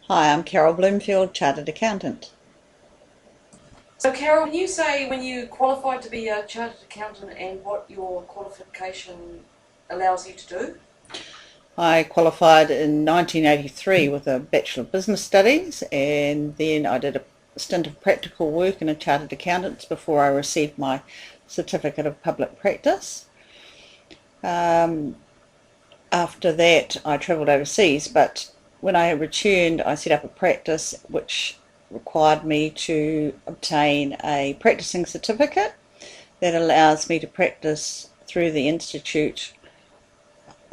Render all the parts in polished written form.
Hi, I'm Carol Bloomfield, Chartered Accountant. So Carol, can you say when you qualified to be a chartered accountant and what your qualification allows you to do? I qualified in 1983 with a Bachelor of Business Studies, and then I did a stint of practical work in a Chartered Accountants before I received my Certificate of Public Practice. After that I travelled overseas, but when I returned I set up a practice which required me to obtain a practicing certificate that allows me to practice through the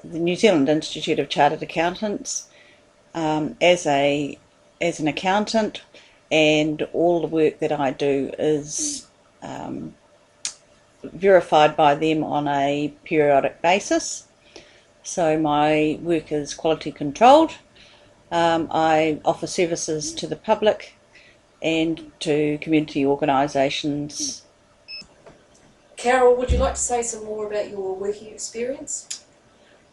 New Zealand Institute of Chartered Accountants, as an accountant, and all the work that I do is verified by them on a periodic basis. So my work is quality controlled. I offer services to the public and to community organisations. Carol, would you like to say some more about your working experience?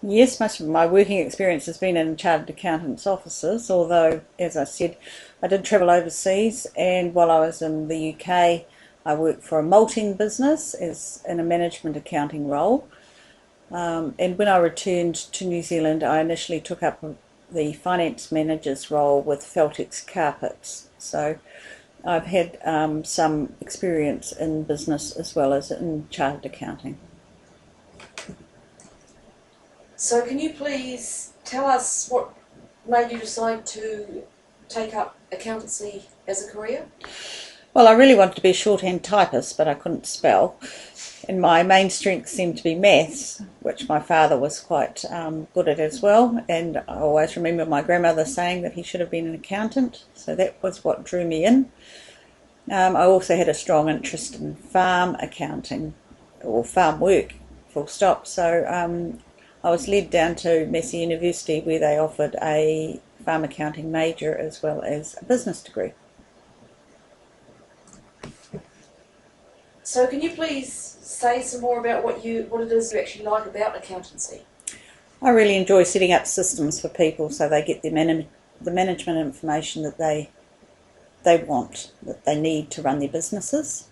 Yes, most of my working experience has been in chartered accountants' offices, although, as I said, I did travel overseas, and while I was in the UK, I worked for a malting business as in a management accounting role. And when I returned to New Zealand, I initially took up the finance manager's role with Feltex Carpets. So I've had some experience in business as well as in chartered accounting. So can you please tell us what made you decide to take up accountancy as a career? Well, I really wanted to be a shorthand typist, but I couldn't spell. And my main strength seemed to be maths, which my father was quite good at as well. And I always remember my grandmother saying that he should have been an accountant, so that was what drew me in. I also had a strong interest in farm accounting, or farm work, full stop. So I was led down to Massey University, where they offered a farm accounting major as well as a business degree. So can you please say some more about what it is you actually like about accountancy? I really enjoy setting up systems for people so they get the management information that they want, that they need to run their businesses.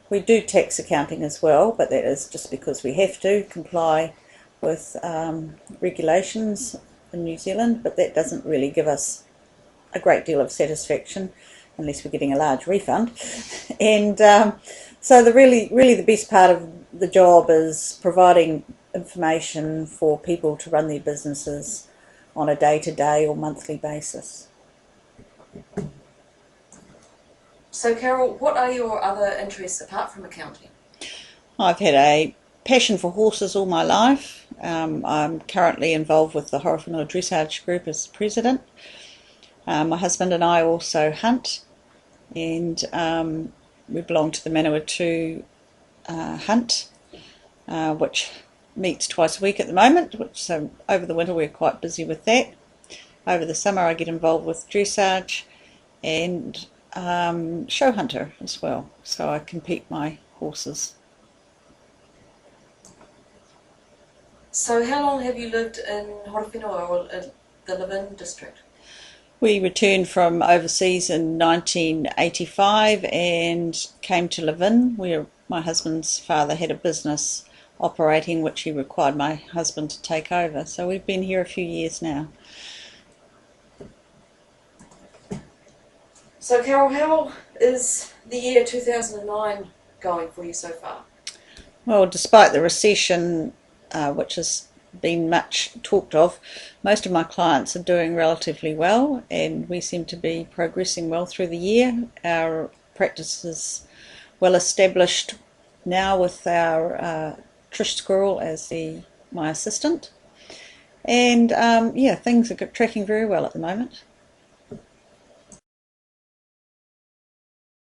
We do tax accounting as well, but that is just because we have to comply with regulations in New Zealand, but that doesn't really give us a great deal of satisfaction unless we're getting a large refund. And so really the best part of the job is providing information for people to run their businesses on a day-to-day or monthly basis. So Carol, what are your other interests apart from accounting? I've had a passion for horses all my life. I'm currently involved with the Horowhenua Dressage Group as president. My husband and I also hunt, and we belong to the Manawatu hunt, which meets twice a week at the moment, so over the winter we're quite busy with that. Over the summer I get involved with dressage and show hunter as well, so I compete my horses. So how long have you lived in Horowhenua, or the Levin district? We returned from overseas in 1985 and came to Levin, where my husband's father had a business operating which he required my husband to take over. So we've been here a few years now. So Carol, how is the year 2009 going for you so far? Well, despite the recession, which has been much talked of, most of my clients are doing relatively well, and we seem to be progressing well through the year. Our practice is well established now with our Trish Squirrel as my assistant, and yeah, things are tracking very well at the moment.